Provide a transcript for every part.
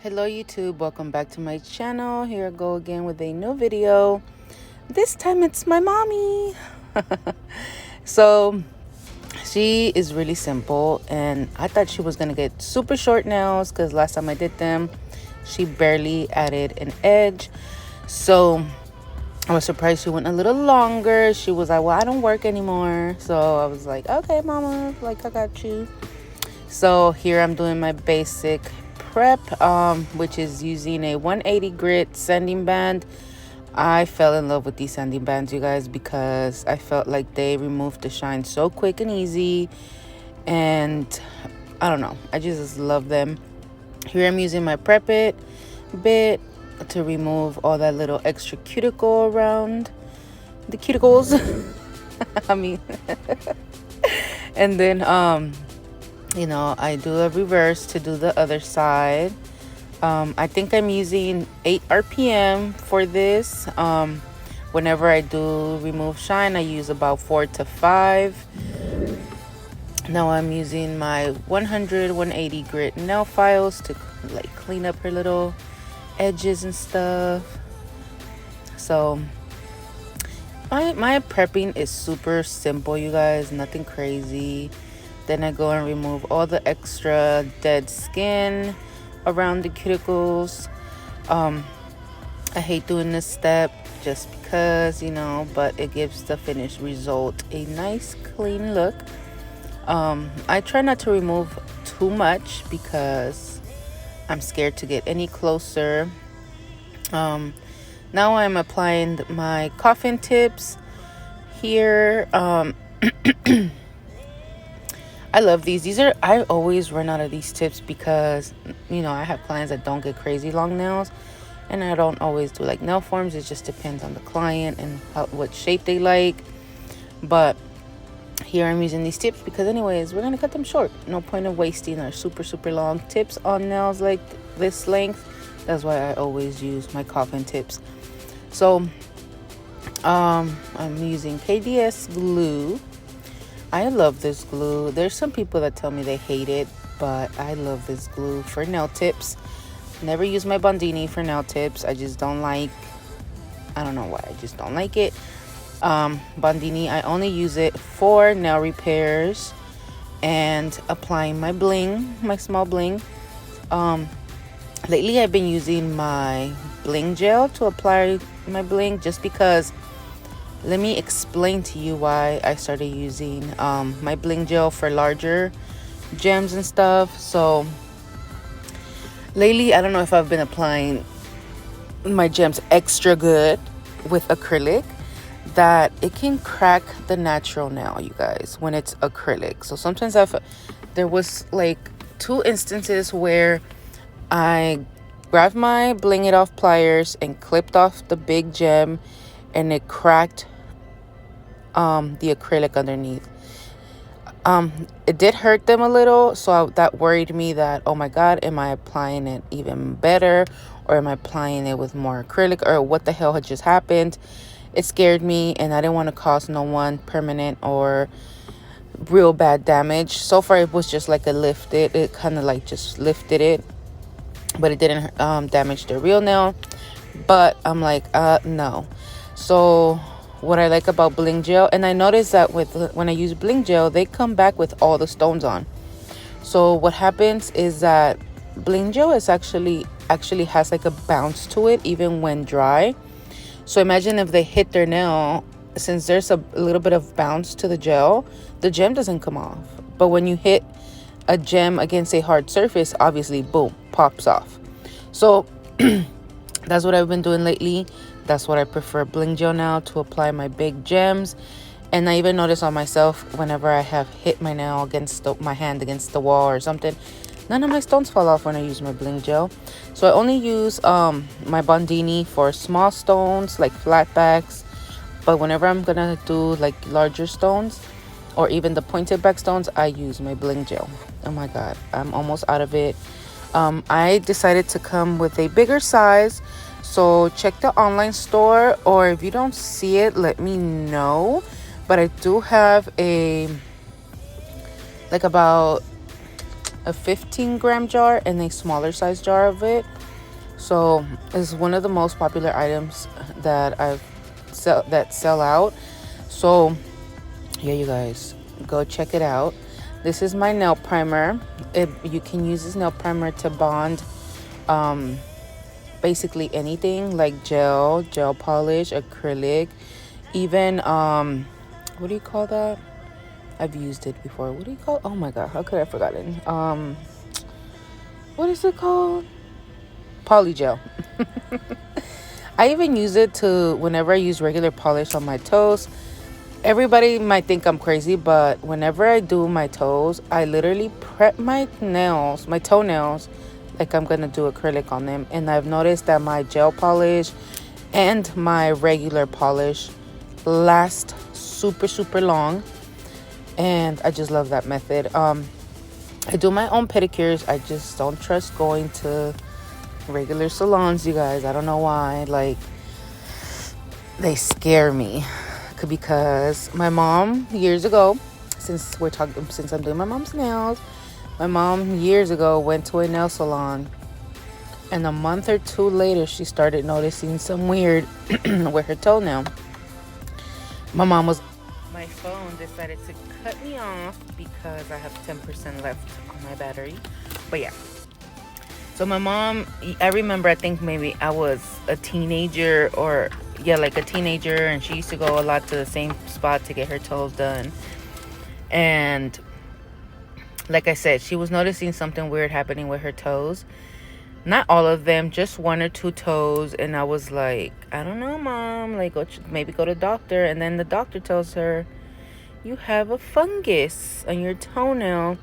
Hello YouTube, welcome back to my channel. Here I go again with a new video. This time it's my mommy. So she is really simple, and I thought she was gonna get super short nails because last time I did them she barely added an edge. So I was surprised she went a little longer. She was like, well, I don't work anymore. So I was like, okay mama, like I got you. So here I'm doing my basic prep, which is using a 180 grit sanding band. I fell in love with these sanding bands, you guys, because I felt like they removed the shine so quick and easy, and I don't know, I just love them. Here I'm using my Prep It bit to remove all that little extra cuticle around the cuticles. I mean and then you know, I do a reverse to do the other side. I think I'm using 8 RPM for this. Whenever I do remove shine, I use about 4 to 5. Now I'm using my 180 grit nail files to like clean up her little edges and stuff. So my prepping is super simple, you guys, nothing crazy. Then I go and remove all the extra dead skin around the cuticles. I hate doing this step just because, you know, but it gives the finished result a nice clean look. I try not to remove too much because I'm scared to get any closer. Now I'm applying my Coffin tips here. I love these. I always run out of these tips because, you know, I have clients that don't get crazy long nails, and I don't always do like nail forms. It just depends on the client and what shape they like. But here I'm using these tips because anyways, we're gonna cut them short. No point of wasting our super long tips on nails like this length. That's why I always use my Coffin tips. So I'm using KDS glue. I love this glue. There's some people that tell me they hate it, but I love this glue for nail tips. Never use my Bondini for nail tips. I just don't like, I don't know why, I just don't like it. Bondini, I only use it for nail repairs and applying my bling, my small bling. Lately I've been using my bling gel to apply my bling just because. Let me explain to you why I started using my bling gel for larger gems and stuff. So lately, I don't know if I've been applying my gems extra good with acrylic, that it can crack the natural nail, you guys, when it's acrylic. So sometimes there was like 2 instances where I grabbed my Bling It Off pliers and clipped off the big gem, and it cracked the acrylic underneath. It did hurt them a little, so that worried me that, oh my god, am I applying it even better, or am I applying it with more acrylic, or what the hell had just happened? It scared me, and I didn't want to cause no one permanent or real bad damage. So far it was just like it kind of like just lifted it, but it didn't damage the real nail. But I'm like, no. So what I like about bling gel, and I noticed that when I use bling gel, they come back with all the stones on. So what happens is that bling gel is actually has like a bounce to it even when dry. So imagine if they hit their nail, since there's a little bit of bounce to the gem doesn't come off. But when you hit a gem against a hard surface, obviously, boom, pops off. So that's what I've been doing lately. That's what I prefer bling gel now to apply my big gems. And I even notice on myself, whenever I have hit my nail against my hand against the wall or something, none of my stones fall off when I use my bling gel. So I only use my Bondini for small stones like flatbacks. But whenever I'm gonna do like larger stones or even the pointed back stones, I use my bling gel. Oh my god, I'm almost out of it. I decided to come with a bigger size. So check the online store, or if you don't see it, let me know. But I do have about a 15-gram jar and a smaller size jar of it. So it's one of the most popular items that sell out. So yeah, you guys, go check it out. This is my nail primer. You can use this nail primer to bond basically anything, like gel polish, acrylic, even what do you call that? I've used it before. What do you call? Oh my god, how could I have forgotten? What is it called? Polygel. I even use it to whenever I use regular polish on my toes. Everybody might think I'm crazy, but whenever I do my toes, I literally prep my toenails, like I'm gonna do acrylic on them. And I've noticed that my gel polish and my regular polish last super long, and I just love that method. I do my own pedicures. I just don't trust going to regular salons, you guys. I don't know why. Like, they scare me, because my mom years ago, since I'm doing my mom's nails, my mom years ago went to a nail salon, and a month or two later she started noticing some weird with her toenail. My phone decided to cut me off because I have 10% left on my battery. But yeah, so my mom, I remember, I think maybe I was a teenager, and she used to go a lot to the same spot to get her toes done. And like I said, she was noticing something weird happening with her toes. Not all of them, just one or two toes. And I was like, I don't know, Mom, like, maybe go to the doctor. And then the doctor tells her, you have a fungus on your toenail.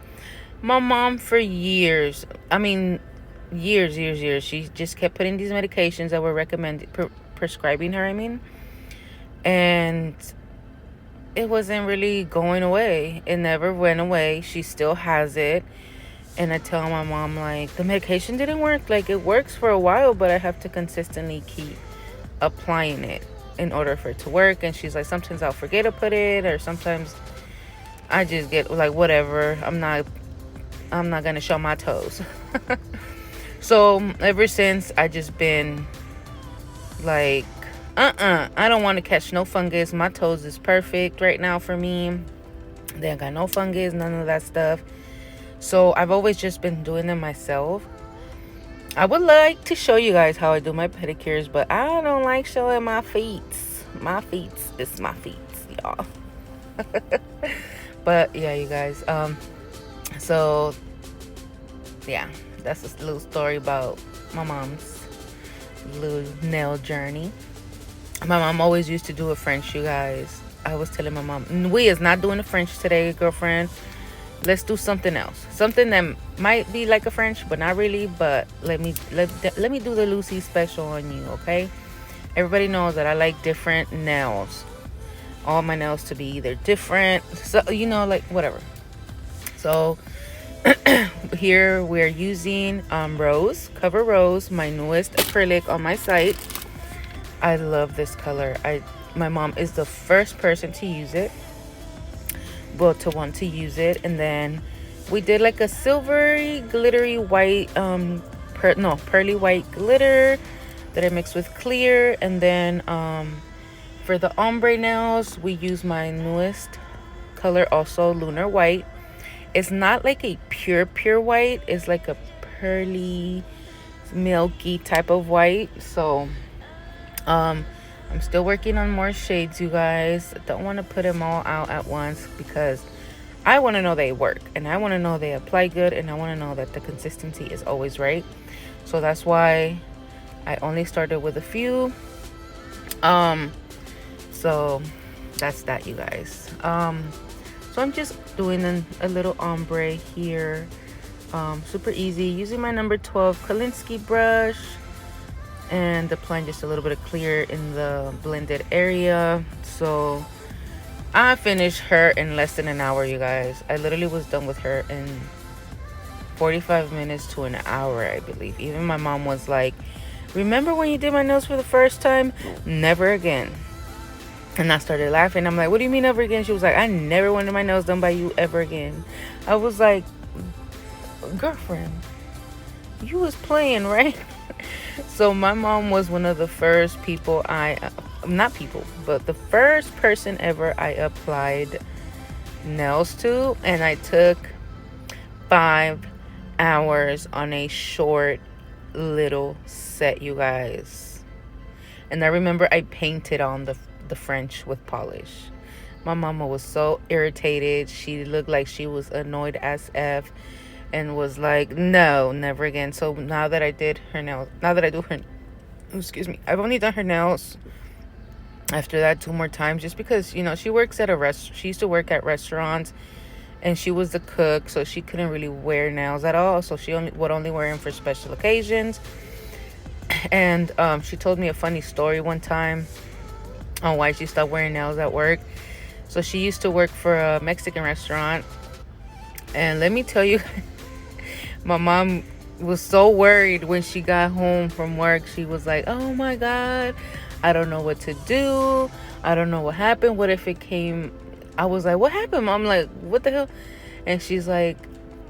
My mom, for years, she just kept putting these medications that were prescribing her, and it wasn't really going away. It never went away. She still has it. And I tell my mom, like, the medication didn't work. Like, it works for a while, but I have to consistently keep applying it in order for it to work. And she's like, sometimes I'll forget to put it, or sometimes I just get like, whatever, I'm not gonna show my toes. So ever since, I just been like, I don't want to catch no fungus. My toes is perfect right now for me. They ain't got no fungus, none of that stuff. So I've always just been doing them myself. I would like to show you guys how I do my pedicures, but I don't like showing my feet. My feet is my feet, y'all. But yeah, you guys, so yeah, that's a little story about my mom's little nail journey. My mom always used to do a French, you guys. I was telling my mom, we is not doing a French today, girlfriend. Let's do something else, something that might be like a French, but not really. But let me do the Lucy special on you, okay? Everybody knows that I like different nails. All my nails to be either different, so like whatever. So here we're using Cover Rose, my newest acrylic on my site. I love this color. My mom is the first person to use it, to want to use it. And then we did like a silvery glittery white pearly white glitter that I mixed with clear. And then for the ombre nails, we use my newest color, also Lunar White. It's not like a pure white. It's like a pearly, milky type of white. So I'm still working on more shades, you guys. I don't want to put them all out at once, because I want to know they work, and I want to know they apply good, and I want to know that the consistency is always right. So that's why I only started with a few. So that's that, you guys. So I'm just doing a little ombre here, super easy, using my number 12 Kolinssky brush, and applying just a little bit of clear in the blended area. So I finished her in less than an hour, you guys. I literally was done with her in 45 minutes to an hour, I believe. Even my mom was like, remember when you did my nails for the first time? Never again. And I started laughing. I'm like, what do you mean never again? She was like, I never wanted my nails done by you ever again. I was like, girlfriend, you was playing, right? So my mom was one of the first people not people, but the first person ever I applied nails to, and I took 5 hours on a short little set, you guys. And I remember I painted on the French with polish. My mama was so irritated. She looked like she was annoyed as F, and was like, no, never again. So now that I did her nails, now that I do her, excuse me, I've only done her nails after that 2 more times, just because, you know, she works at she used to work at restaurants, and she was the cook, so she couldn't really wear nails at all. So she would only wear them for special occasions. And she told me a funny story one time on why she stopped wearing nails at work. So she used to work for a Mexican restaurant, and let me tell you, my mom was so worried when she got home from work. She was like, oh my God, I don't know what to do. I don't know what happened. What if it came? I was like, what happened? I'm like, what the hell? And she's like,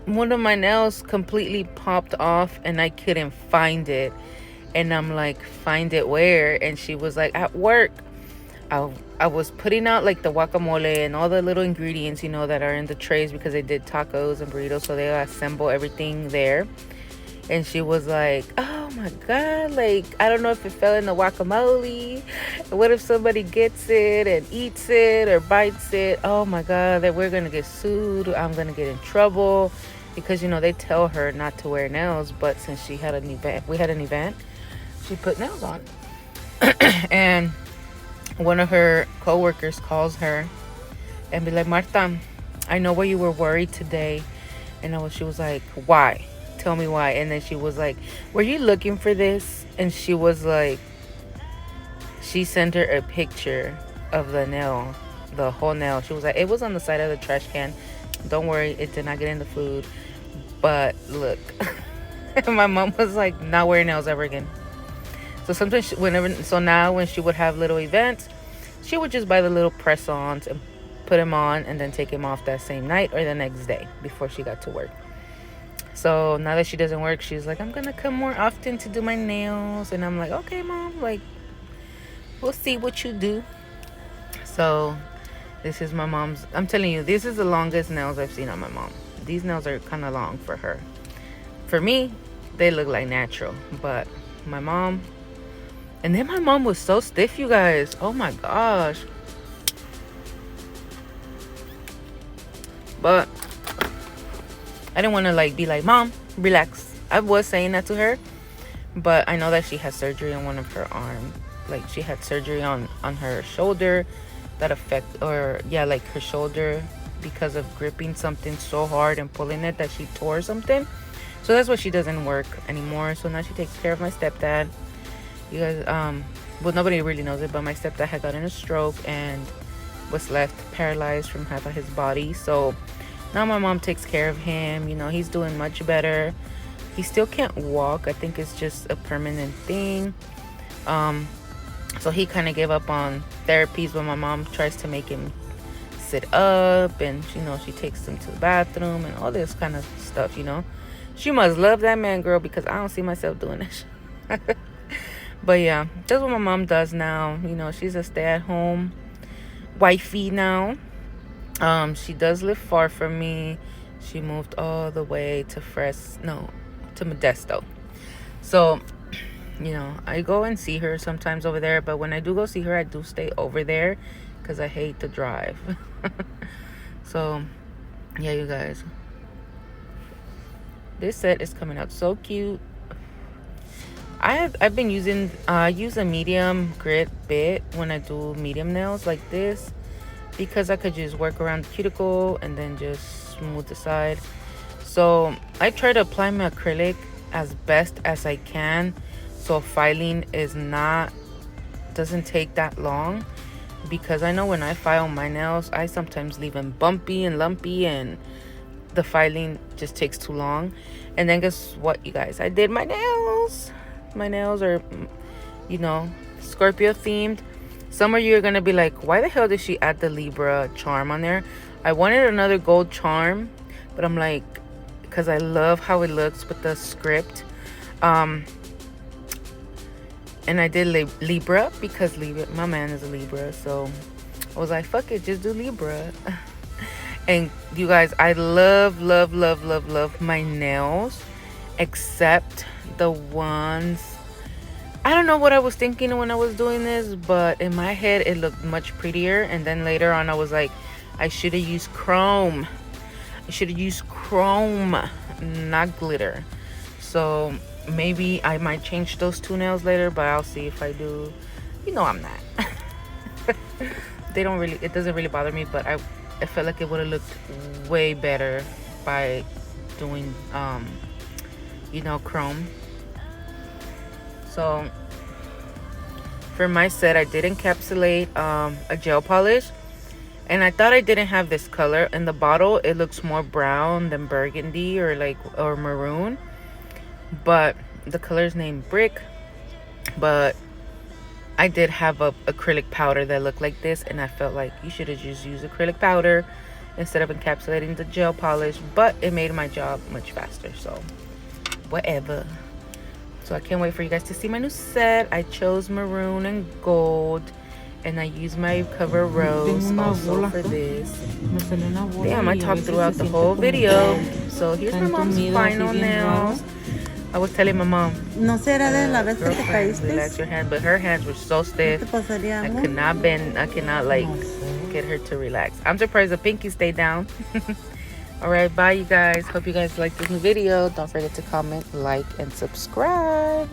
one of my nails completely popped off and I couldn't find it. And I'm like, find it where? And she was like, at work. I was putting out like the guacamole and all the little ingredients, you know, that are in the trays, because they did tacos and burritos, so they assemble everything there. And she was like, oh my God, like, I don't know if it fell in the guacamole. What if somebody gets it and eats it or bites it? Oh my God, that we're gonna get sued. I'm gonna get in trouble, because, you know, they tell her not to wear nails, but since we had an event, she put nails on. And one of her co-workers calls her and be like, Marta, I know why you were worried today. And she was like, why? Tell me why. And then she was like, were you looking for this? And she was like, she sent her a picture of the nail, the whole nail. She was like, it was on the side of the trash can. Don't worry, it did not get in the food. But look. My mom was like, not wearing nails ever again. So sometimes now when she would have little events, she would just buy the little press-ons and put them on, and then take them off that same night or the next day before she got to work. So now that she doesn't work, she's like, I'm gonna come more often to do my nails. And I'm like, okay, Mom, like, we'll see what you do. So this is my mom's. I'm telling you, this is the longest nails I've seen on my mom. These nails are kind of long for her. For me, they look like natural, but my mom. And then my mom was so stiff, you guys. Oh my gosh. But I didn't want to like be like, Mom, relax. I was saying that to her, but I know that she had surgery on one of her arms. Like, she had surgery on her shoulder that like her shoulder, because of gripping something so hard and pulling it, that she tore something. So that's why she doesn't work anymore. So now she takes care of my stepdad. You guys, well, nobody really knows it, but my stepdad had gotten a stroke and was left paralyzed from half of his body. So now my mom takes care of him. You know, he's doing much better. He still can't walk. I think it's just a permanent thing. So he kind of gave up on therapies, but my mom tries to make him sit up, and, you know, she takes him to the bathroom and all this kind of stuff, you know. She must love that man, girl, because I don't see myself doing that. But yeah, that's what my mom does now. You know, she's a stay-at-home wifey now. She does live far from me. She moved all the way to Modesto. So, you know, I go and see her sometimes over there. But when I do go see her, I do stay over there because I hate to drive. So, yeah, you guys. This set is coming out so cute. I've been using I use a medium grit bit when I do medium nails like this, because I could just work around the cuticle and then just smooth the side. So I try to apply my acrylic as best as I can, so filing doesn't take that long, because I know when I file my nails, I sometimes leave them bumpy and lumpy, and the filing just takes too long. And then guess what, you guys? I did my nails. My nails are, you know, Scorpio themed. Some of you are gonna be like, why the hell did she add the Libra charm on there? I wanted another gold charm, but I'm like, because I love how it looks with the script. And I did Libra because my man is a Libra, so I was like, fuck it, just do Libra. And you guys, I love my nails, except the ones, I don't know what I was thinking when I was doing this, but in my head it looked much prettier. And then later on I was like, I should have used chrome. I should have used chrome, not glitter. So maybe I might change those two nails later, but I'll see if I do. You know I'm not. It doesn't really bother me, but I felt like it would have looked way better by doing you know, chrome. So for my set, I did encapsulate a gel polish, and I thought I didn't have this color. In the bottle it looks more brown than burgundy or maroon, but the color is named Brick. But I did have a acrylic powder that looked like this, and I felt like you should have just used acrylic powder instead of encapsulating the gel polish, but it made my job much faster, so whatever. So I can't wait for you guys to see my new set. I chose maroon and gold, and I used my Cover Rose also for this. Damn, I talked throughout the whole video. So here's my mom's final nails. I was telling my mom, girlfriend, relax your hand, but her hands were so stiff. I could not bend. I cannot like get her to relax. I'm surprised the pinky stayed down. All right, bye you guys. Hope you guys liked this new video. Don't forget to comment, like, and subscribe.